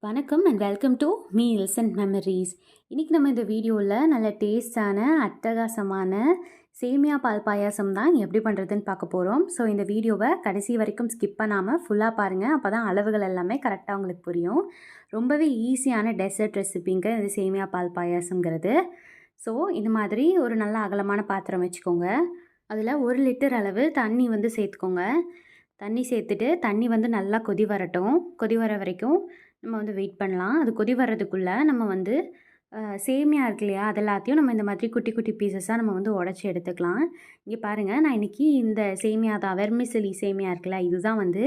வணக்கம் and welcome to meals and memories. இன்றைக்கி நம்ம இந்த வீடியோவில் நல்ல டேஸ்டான அட்டகாசமான சேமியா பால் பாயாசம் தான் எப்படி பண்ணுறதுன்னு பார்க்க போகிறோம். ஸோ இந்த வீடியோவை கடைசி வரைக்கும் ஸ்கிப் பண்ணாமல் ஃபுல்லாக பாருங்கள். அப்போ தான் அளவுகள் எல்லாமே கரெக்டாக உங்களுக்கு புரியும். ரொம்பவே ஈஸியான டெசர்ட் ரெசிபிங்க இது சேமியா பால் பாயாசங்கிறது. ஸோ இந்த மாதிரி ஒரு நல்ல அகலமான பாத்திரம் வச்சுக்கோங்க. அதில் 1 லிட்டர் அளவு தண்ணி வந்து சேர்த்துக்கோங்க. தண்ணி சேர்த்துட்டு தண்ணி வந்து நல்லா கொதி வரட்டும். கொதி வர வரைக்கும் நம்ம வந்து வெயிட் பண்ணலாம். அது கொதி வர்றதுக்குள்ளே நம்ம வந்து சேமியா இருக்கு இல்லையா, அது எல்லாத்தையும் நம்ம இந்த மாதிரி குட்டி குட்டி பீசஸாக நம்ம வந்து உடச்சி எடுத்துக்கலாம். இங்கே பாருங்கள், நான் இன்றைக்கி இந்த சேமியா தான் வெர்மிசெலி சேமியா இருக்குல்ல, இதுதான் வந்து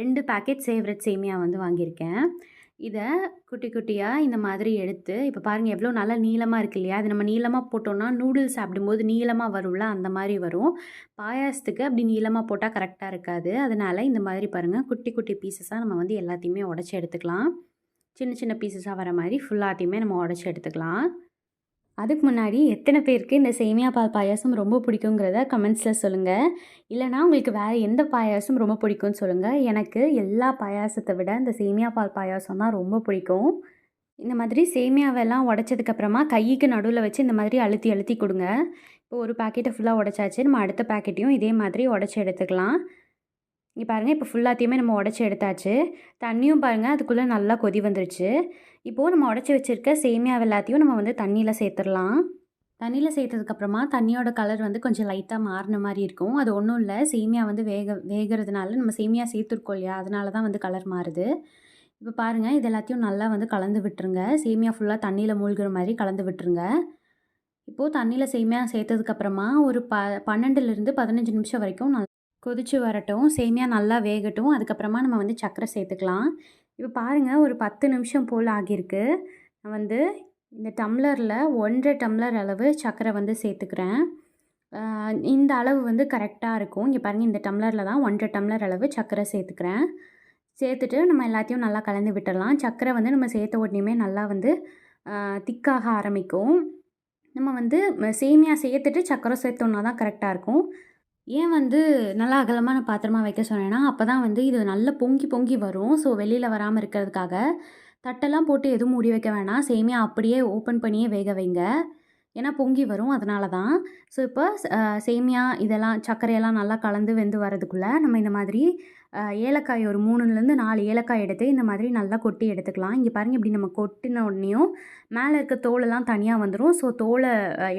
2 பேக்கெட் சேவ்ரட் சேமியா வந்து வாங்கியிருக்கேன். இதை குட்டி குட்டியாக இந்த மாதிரி எடுத்து இப்போ பாருங்கள் எவ்வளோ நல்லா நீளமாக இருக்கு இல்லையா. அது நம்ம நீளமாக போட்டோம்னா நூடுல்ஸ் சாப்பிடும்போது நீளமாக வரும்ல, அந்த மாதிரி வரும். பாயாசத்துக்கு அப்படி நீளமாக போட்டால் கரெக்டாக இருக்காது. அதனால் இந்த மாதிரி பாருங்கள் குட்டி குட்டி பீசஸாக நம்ம வந்து எல்லாத்தையுமே உடச்சி எடுத்துக்கலாம். சின்ன சின்ன பீசஸாக வர மாதிரி ஃபுல்லாத்தையுமே நம்ம உடச்சி எடுத்துக்கலாம். அதுக்கு முன்னாடி எத்தனை பேருக்கு இந்த சேமியா பால் பாயாசம் ரொம்ப பிடிக்குங்கிறத கமெண்ட்ஸில் சொல்லுங்கள். இல்லைனா உங்களுக்கு வேறு எந்த பாயாசம் ரொம்ப பிடிக்கும்னு சொல்லுங்கள். எனக்கு எல்லா பாயாசத்தை விட இந்த சேமியா பால் பாயாசம் தான் ரொம்ப பிடிக்கும். இந்த மாதிரி சேமியாவெல்லாம் உடச்சதுக்கப்புறமா கைக்கு நடுவில் வச்சு இந்த மாதிரி அழுத்தி அழுத்தி கொடுங்க. இப்போ ஒரு பாக்கெட்டை ஃபுல்லாக உடச்சாச்சு. நம்ம அடுத்த பாக்கெட்டையும் இதே மாதிரி உடச்சி எடுத்துக்கலாம். இங்கே பாருங்கள், இப்போ ஃபுல்லாத்தையுமே நம்ம உடச்சி எடுத்தாச்சு. தண்ணியும் பாருங்கள் அதுக்குள்ளே நல்லா கொதி வந்துருச்சு. இப்போது நம்ம உடச்சி வச்சுருக்க சேமியா எல்லாத்தையும் நம்ம வந்து தண்ணியில் சேர்த்துடலாம். தண்ணியில் சேர்த்ததுக்கப்புறமா தண்ணியோட கலர் வந்து கொஞ்சம் லைட்டாக மாறின மாதிரி இருக்கும். அது ஒன்றும் இல்லை, சேமியா வந்து வேகிறதுனால நம்ம சேமியா சேர்த்துருக்கோம் இல்லையா, அதனால தான் வந்து கலர் மாறுது. இப்போ பாருங்கள், இது எல்லாத்தையும் நல்லா வந்து கலந்து விட்டுருங்க. சேமியா ஃபுல்லாக தண்ணியில் மூழ்கிற மாதிரி கலந்து விட்டுருங்க. இப்போது தண்ணியில் சேமியா சேர்த்ததுக்கப்புறமா ஒரு 12லேருந்து 15 நிமிஷம் வரைக்கும் கொதிச்சு வரட்டும். சேமியா நல்லா வேகட்டும். அதுக்கப்புறமா நம்ம வந்து சர்க்கரை சேர்த்துக்கலாம். இப்போ பாருங்கள், ஒரு 10 நிமிஷம் போல் ஆகியிருக்கு. நான் வந்து இந்த டம்ளரில் 1.5 டம்ளர் அளவு சர்க்கரை வந்து சேர்த்துக்கிறேன். இந்த அளவு வந்து கரெக்டாக இருக்கும். இங்கே பாருங்கள், இந்த டம்ளரில் தான் 1.5 டம்ளர் அளவு சர்க்கரை சேர்த்துக்கிறேன். சேர்த்துட்டு நம்ம எல்லாத்தையும் நல்லா கலந்து விட்டுடலாம். சர்க்கரை வந்து நம்ம சேர்த்த உடனேயுமே நல்லா வந்து திக்காக ஆரம்பிக்கும். நம்ம வந்து சேமியா சேர்த்துட்டு சர்க்கரை சேர்த்தோன்னா தான் கரெக்டாக இருக்கும். ஏன் வந்து நல்லா அகலமான பாத்திரமா வைக்க சொன்னேன்னா, அப்போ தான் வந்து இது நல்லா பொங்கி பொங்கி வரும். ஸோ வெளியில் வராமல் இருக்கிறதுக்காக தட்டெல்லாம் போட்டு எதுவும் மூடி வைக்க வேணாம். சேமியா அப்படியே ஓப்பன் பண்ணியே வேக வைங்க. ஏன்னா பொங்கி வரும், அதனால தான். ஸோ இப்போ சேமியா இதெல்லாம் சர்க்கரையெல்லாம் நல்லா கலந்து வெந்து வரதுக்குள்ளே நம்ம இந்த மாதிரி ஏலக்காய் ஒரு 3லேருந்து 4 ஏலக்காய் எடுத்து இந்த மாதிரி நல்லா கொட்டி எடுத்துக்கலாம். இங்கே பாருங்கள், இப்படி நம்ம கொட்டின உடனேயும் மேலே இருக்க தோலெல்லாம் தனியாக வந்துடும். ஸோ தோலை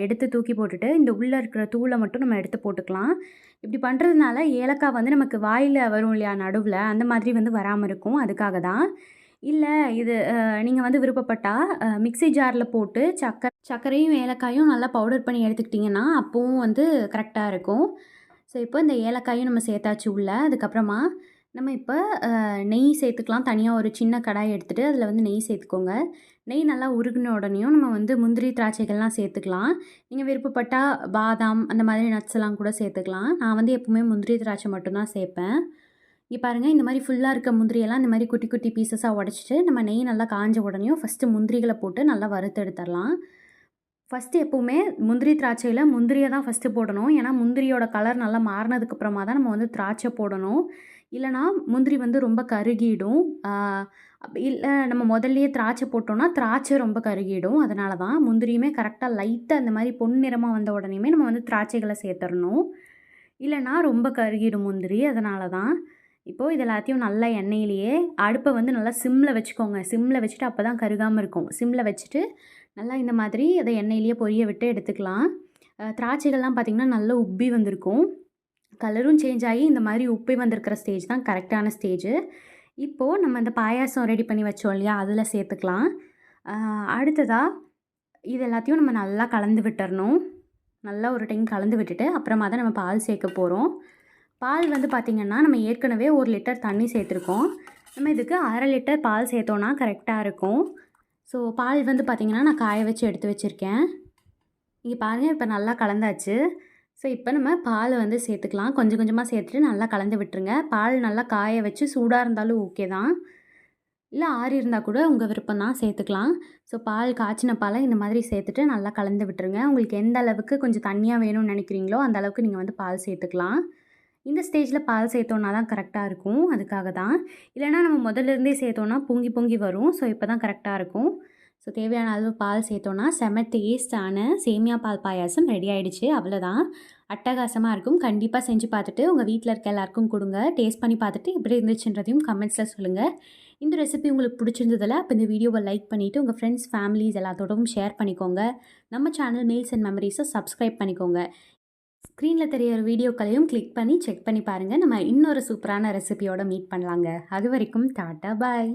எடுத்து தூக்கி போட்டுட்டு இந்த உள்ளே இருக்கிற தூளை மட்டும் நம்ம எடுத்து போட்டுக்கலாம். இப்படி பண்ணுறதுனால ஏலக்காய் வந்து நமக்கு வாயில் வரும் இல்லையா நடுவில், அந்த மாதிரி வந்து வராமல் இருக்கும். அதுக்காக தான். இல்லை இது நீங்கள் வந்து விருப்பப்பட்டால் மிக்ஸி ஜாரில் போட்டு சர்க்கரையும் ஏலக்காயும் நல்லா பவுடர் பண்ணி எடுத்துக்கிட்டிங்கன்னா அப்போவும் வந்து கரெக்டாக இருக்கும். ஸோ இப்போ இந்த ஏலக்காயும் நம்ம சேர்த்தாச்சு உள்ள. அதுக்கப்புறமா நம்ம இப்போ நெய் சேர்த்துக்கலாம். தனியாக ஒரு சின்ன கடாய் எடுத்துகிட்டு அதில் வந்து நெய் சேர்த்துக்கோங்க. நெய் நல்லா உருகின உடனேயும் நம்ம வந்து முந்திரி திராட்சைகள்லாம் சேர்த்துக்கலாம். நீங்கள் விருப்பப்பட்டால் பாதாம் அந்த மாதிரி நட்ஸ் எல்லாம் கூட சேர்த்துக்கலாம். நான் வந்து எப்போவுமே முந்திரி திராட்சை மட்டும்தான் சேர்ப்பேன். இங்கே பாருங்கள், இந்த மாதிரி ஃபுல்லாக இருக்க முந்திரியெல்லாம் இந்த மாதிரி குட்டி குட்டி பீசஸாக உடச்சிட்டு நம்ம நெய் நல்லா காஞ்ச உடனேயும் ஃபஸ்ட்டு முந்திரிகளை போட்டு நல்லா வறுத்து எடுத்துடலாம். ஃபஸ்ட்டு எப்போவுமே முந்திரி திராட்சையில் முந்திரியை தான் ஃபஸ்ட்டு போடணும். ஏன்னா முந்திரியோட கலர் நல்லா மாறினதுக்கப்புறமா தான் நம்ம வந்து திராட்சை போடணும். இல்லைனா முந்திரி வந்து ரொம்ப கருகிடும். இல்லை நம்ம முதல்லையே திராட்சை போட்டோம்னா திராட்சை ரொம்ப கருகிடும். அதனால தான் முந்திரியுமே கரெக்டாக லைட்டாக இந்த மாதிரி பொன்னிறமாக வந்த உடனேயுமே நம்ம வந்து திராட்சைகளை சேர்த்துடணும். இல்லைனா ரொம்ப கருகிடும் முந்திரி. அதனால தான். இப்போது இது எல்லாத்தையும் நல்லா எண்ணெயிலேயே அடுப்பை வந்து நல்லா சிம்மில் வச்சுக்கோங்க. சிம்மில் வச்சுட்டு அப்போ தான் கருகாமல் இருக்கும். சிம்மில் வச்சுட்டு நல்லா இந்த மாதிரி அதை எண்ணெயிலேயே பொரிய விட்டு எடுத்துக்கலாம். திராட்சைகள்லாம் பார்த்திங்கன்னா நல்லா உப்பி வந்திருக்கும். கலரும் சேஞ்ச் ஆகி இந்த மாதிரி உப்பி வந்திருக்கிற ஸ்டேஜ் தான் கரெக்டான ஸ்டேஜு. இப்போது நம்ம இந்த பாயாசம் ரெடி பண்ணி வச்சோம் இல்லையா, அதில் சேர்த்துக்கலாம். அடுத்ததாக இது எல்லாத்தையும் நம்ம நல்லா கலந்து விட்டுறணும். நல்லா ஒரு டைம் கலந்து விட்டுட்டு அப்புறமா தான் நம்ம பால் சேர்க்க போகிறோம். பால் வந்து பார்த்திங்கன்னா நம்ம ஏற்கனவே 1 லிட்டர் தண்ணி சேர்த்துருக்கோம். நம்ம இதுக்கு 1/2 லிட்டர் பால் சேர்த்தோன்னா கரெக்டாக இருக்கும். ஸோ பால் வந்து பார்த்திங்கன்னா நான் காய வச்சு எடுத்து வச்சுருக்கேன். இங்கே பாருங்கள், இப்போ நல்லா கலந்தாச்சு. ஸோ இப்போ நம்ம பால் வந்து சேர்த்துக்கலாம். கொஞ்சம் கொஞ்சமாக சேர்த்துட்டு நல்லா கலந்து விட்டுருங்க. பால் நல்லா காய வச்சு சூடாக இருந்தாலும் ஓகே தான். இல்லை ஆறி இருந்தால் கூட உங்கள் விருப்பம் தான், சேர்த்துக்கலாம். ஸோ பால் காய்ச்சின பாலை இந்த மாதிரி சேர்த்துட்டு நல்லா கலந்து விட்டுருங்க. உங்களுக்கு எந்த அளவுக்கு கொஞ்சம் தண்ணியாக வேணும்னு நினைக்கிறீங்களோ அந்த அளவுக்கு நீங்கள் வந்து பால் சேர்த்துக்கலாம். இந்த ஸ்டேஜில் பால் சேர்த்தோன்னா தான் கரெக்டாக இருக்கும், அதுக்காக தான். இல்லைனா நம்ம முதல்லேருந்தே சேர்த்தோன்னா பொங்கி பொங்கி வரும். ஸோ இப்போ தான் கரெக்டாக இருக்கும். ஸோ தேவையான அளவு பால் சேர்த்தோன்னா செம டேஸ்டான சேமியா பால் பாயாசம் ரெடி ஆகிடுச்சு. அவ்வளோதான், அட்டகாசமாக இருக்கும். கண்டிப்பாக செஞ்சு பார்த்துட்டு உங்கள் வீட்டில் இருக்க எல்லாருக்கும் கொடுங்க. டேஸ்ட் பண்ணி பார்த்துட்டு எப்படி இருந்துச்சுன்றதையும் கமெண்ட்ஸில் சொல்லுங்கள். இந்த ரெசிபி உங்களுக்கு பிடிச்சிருந்ததில் அப்போ இந்த வீடியோவை லைக் பண்ணிவிட்டு உங்கள் ஃப்ரெண்ட்ஸ் ஃபேமிலிஸ் எல்லாத்தோடவும் ஷேர் பண்ணிக்கோங்க. நம்ம சேனல் மீல்ஸ் அண்ட் மெமரிஸை சப்ஸ்கிரைப் பண்ணிக்கோங்க. ஸ்க்ரீனில் தெரியிற வீடியோக்களையும் கிளிக் பண்ணி செக் பண்ணி பாருங்கள். நம்ம இன்னொரு சூப்பரான ரெசிபியோட மீட் பண்ணலாங்க. அது வரைக்கும் டாட்டா பாய்.